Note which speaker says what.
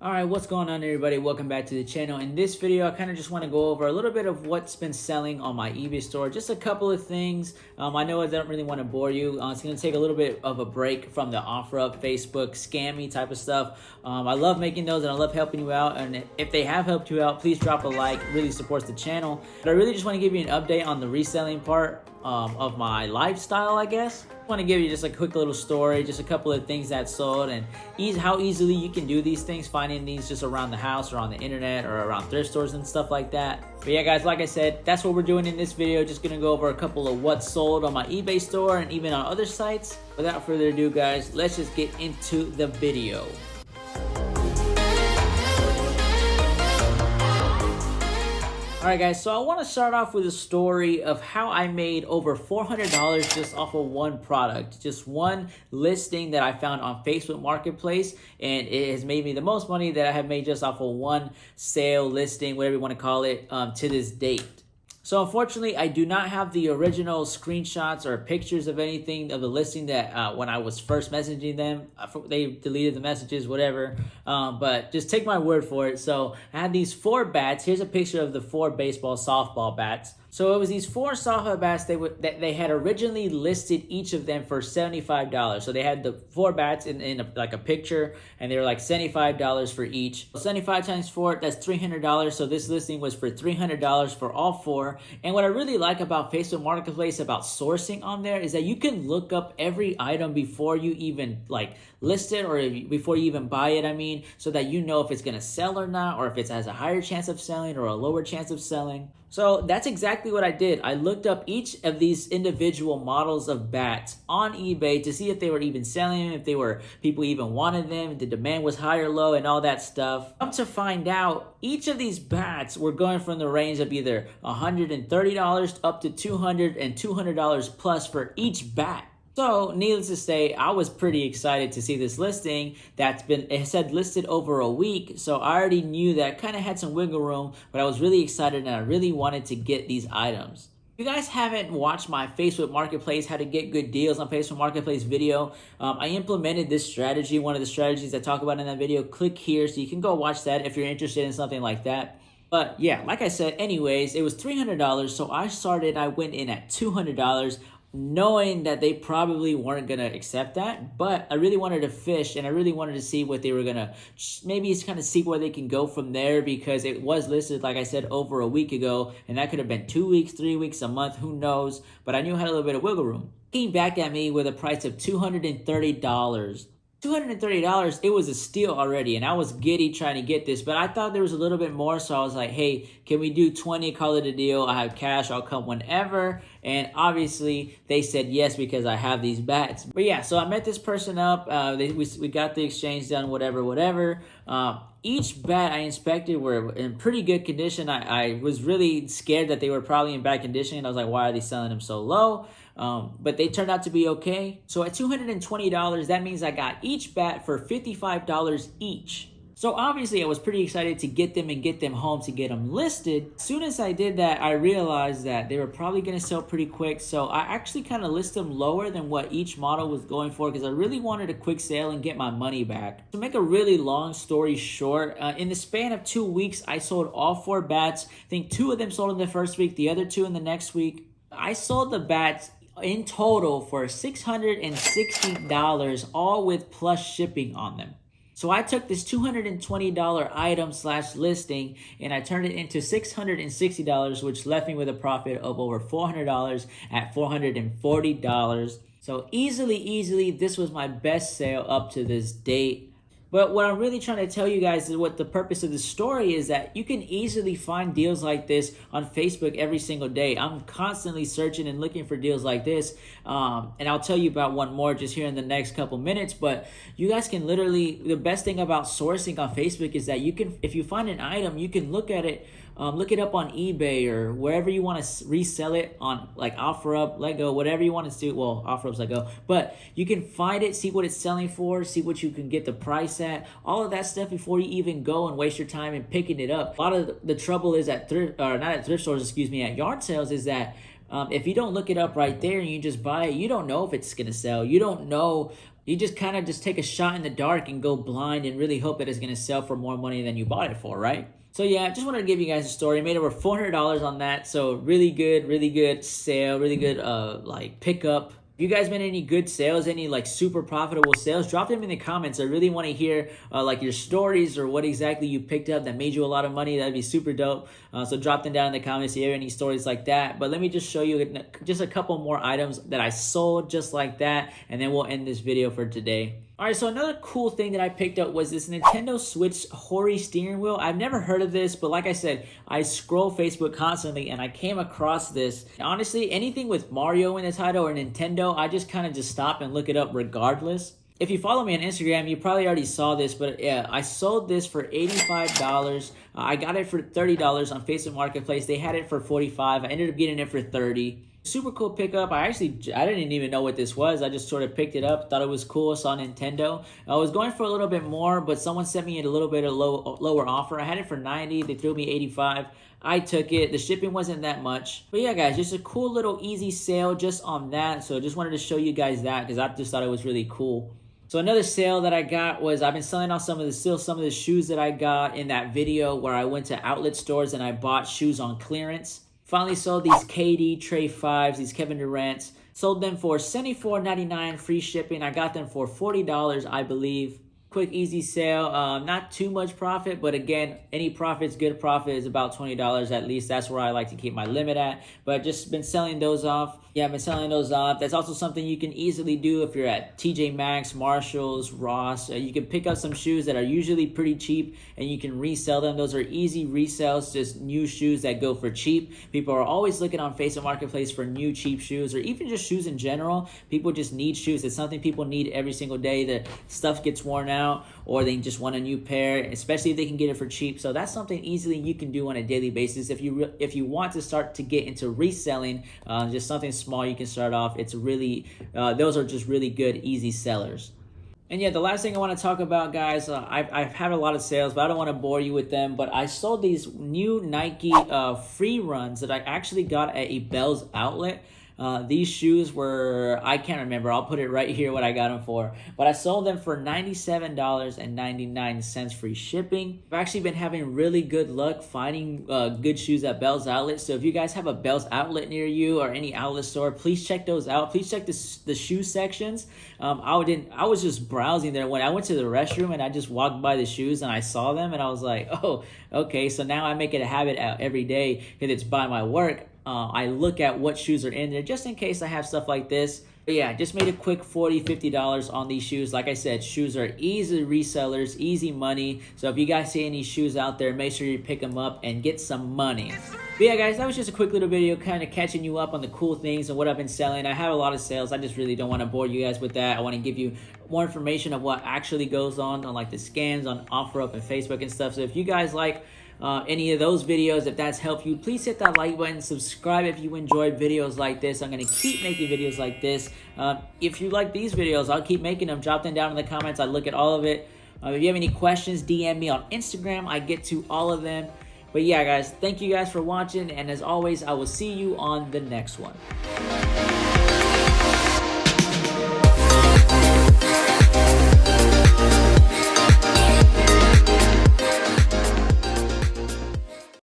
Speaker 1: Alright, what's going on everybody? Welcome back to the channel. In this video, I kind of just want to go over a little bit of what's been selling on my eBay store. Just a couple of things. I know I don't really want to bore you. It's going to take a little bit of a break from the OfferUp, Facebook, scammy type of stuff. I love making those and I love helping you out. And if they have helped you out, please drop a like. It really supports the channel. But I really just want to give you an update on the reselling part of my lifestyle, I guess. I want to give you just a quick little story, just a couple of things that sold and how easily you can do these things, finding these just around the house or on the internet or around thrift stores and stuff like that. But yeah guys, like I said, that's what we're doing in this video. Just gonna go over a couple of what sold on my eBay store and even on other sites. Without further ado guys, let's just get into the video. Alright guys, so I want to start off with a story of how I made over $400 just off of one product. Just one listing that I found on Facebook Marketplace, and it has made me the most money that I have made just off of one sale, listing, whatever you want to call it, to this date. So unfortunately, I do not have the original screenshots or pictures of anything of the listing that when I was first messaging them, they deleted the messages, whatever. But just take my word for it. So I had these 4 bats. Here's a picture of the 4 baseball, softball bats. So it was these 4 softball bats they had originally listed each of them for $75. So they had the 4 bats in like a picture, and they were like $75 for each. 75 times 4, that's $300. So this listing was for $300 for all 4. And what I really like about Facebook Marketplace, about sourcing on there, is that you can look up every item before you even like list it, or before you even buy it, I mean, so that you know if it's gonna sell or not, or if it has a higher chance of selling or a lower chance of selling. So that's exactly what I did. I looked up each of these individual models of bats on eBay to see if they were even selling them, if people even wanted them, if the demand was high or low, and all that stuff. Come to find out, each of these bats were going from the range of either $130 up to $200 and $200 plus for each bat. So, needless to say, I was pretty excited to see this listing it said listed over a week, so I already knew that I kind of had some wiggle room, but I was really excited and I really wanted to get these items. If you guys haven't watched my Facebook Marketplace, how to get good deals on Facebook Marketplace video, I implemented this strategy, one of the strategies I talk about in that video. Click here so you can go watch that if you're interested in something like that. But yeah, like I said, anyways, it was $300, so I went in at $200, knowing that they probably weren't going to accept that. But I really wanted to fish, and I really wanted to see what they were going to, maybe kind of see where they can go from there, because it was listed, like I said, over a week ago, and that could have been 2 weeks, 3 weeks, a month, who knows. But I knew I had a little bit of wiggle room. Came back at me with a price of $230. $230, it was a steal already, and I was giddy trying to get this, but I thought there was a little bit more, so I was like, hey, can we do 20, call it a deal? I have cash, I'll come whenever. And obviously they said yes, because I have these bats. But yeah, so I met this person up, we got the exchange done, whatever. Each bat I inspected were in pretty good condition. I was really scared that they were probably in bad condition, and I was like, why are they selling them so low? But they turned out to be okay. So at $220, that means I got each bat for $55 each. So obviously I was pretty excited to get them and get them home, to get them listed. As soon as I did that, I realized that they were probably going to sell pretty quick. So I actually kind of listed them lower than what each model was going for, because I really wanted a quick sale and get my money back. To make a really long story short, in the span of 2 weeks, I sold all 4 bats. I think 2 of them sold in the first week, the other 2 in the next week. I sold the bats in total for $660, all with plus shipping on them. So I took this $220 item / listing, and I turned it into $660, which left me with a profit of over $400 at $440. So easily, this was my best sale up to this date. But what I'm really trying to tell you guys is what the purpose of the story is, that you can easily find deals like this on Facebook every single day. I'm constantly searching and looking for deals like this. And I'll tell you about one more just here in the next couple minutes. But you guys can literally, the best thing about sourcing on Facebook is that you can, if you find an item, you can look at it, look it up on eBay or wherever you want to resell it on, like OfferUp, Lego, whatever you want to do. Well, OfferUp's Lego, but you can find it, see what it's selling for, see what you can get the price at, all of that stuff before you even go and waste your time in picking it up. A lot of the trouble is at thrift stores, excuse me, at yard sales, is that if you don't look it up right there and you just buy it, you don't know if it's going to sell. You don't know You just kind of just take a shot in the dark and go blind and really hope that it's going to sell for more money than you bought it for, right? So yeah, just wanted to give you guys a story. I made over $400 on that. So really good sale, really good like pickup. If you guys made any good sales, any like super profitable sales, drop them in the comments. I really want to hear like your stories or what exactly you picked up that made you a lot of money. That'd be super dope. So drop them down in the comments if you have any stories like that. But let me just show you just a couple more items that I sold just like that, and then we'll end this video for today. All right, so another cool thing that I picked up was this Nintendo Switch Hori steering wheel. I've never heard of this, but like I said, I scroll Facebook constantly and I came across this. Honestly, anything with Mario in the title or Nintendo, I just kind of just stop and look it up regardless. If you follow me on Instagram, you probably already saw this, but yeah, I sold this for $85. I got it for $30 on Facebook Marketplace. They had it for $45. I ended up getting it for $30. Super cool pickup. I didn't even know what this was. I just sort of picked it up, thought it was cool, saw Nintendo. I was going for a little bit more, but someone sent me a little bit of lower offer. I had it for $90. They threw me $85. I took it. The shipping wasn't that much. But yeah, guys, just a cool little easy sale just on that. So just wanted to show you guys that because I just thought it was really cool. So another sale that I got was I've been selling off some of the shoes that I got in that video where I went to outlet stores and I bought shoes on clearance. Finally sold these KD Trey 5s, these Kevin Durant's. Sold them for $74.99 free shipping. I got them for $40, I believe. Quick, easy sale. Not too much profit, but again, any profit's good profit is about $20 at least. That's where I like to keep my limit at. But just been selling those off. Yeah, I've been selling those off. That's also something you can easily do if you're at TJ Maxx, Marshalls, Ross. You can pick up some shoes that are usually pretty cheap and you can resell them. Those are easy resales, just new shoes that go for cheap. People are always looking on Facebook Marketplace for new cheap shoes or even just shoes in general. People just need shoes. It's something people need every single day. The stuff gets worn out or they just want a new pair, especially if they can get it for cheap. So that's something easily you can do on a daily basis. If you want to start to get into reselling, just something small you can start off. It's really those are just really good easy sellers. And yeah, the last thing I want to talk about, guys, I've had a lot of sales, but I don't want to bore you with them. But I sold these new Nike free runs that I actually got at a Bell's outlet. These shoes were, I can't remember. I'll put it right here what I got them for. But I sold them for $97.99 free shipping. I've actually been having really good luck finding good shoes at Bell's Outlet. So if you guys have a Bell's Outlet near you or any outlet store, please check those out. Please check the shoe sections. I was just browsing there when I went to the restroom and I just walked by the shoes and I saw them and I was like, oh, okay. So now I make it a habit every day because it's by my work. I look at what shoes are in there just in case I have stuff like this. But yeah, just made a quick $40, $50 on these shoes. Like I said, shoes are easy resellers, easy money. So if you guys see any shoes out there, make sure you pick them up and get some money. But yeah, guys, that was just a quick little video kind of catching you up on the cool things and what I've been selling. I have a lot of sales. I just really don't want to bore you guys with that. I want to give you more information of what actually goes on like the scams on OfferUp and Facebook and stuff. So if you guys like any of those videos, if that's helped you, please hit that like button, subscribe if you enjoyed videos like this. I'm going to keep making videos like this. If you like these videos, I'll keep making them. Drop them down in the comments. I look at all of it. If you have any questions, DM me on Instagram. I get to all of them. But yeah, guys, thank you guys for watching. And as always, I will see you on the next one.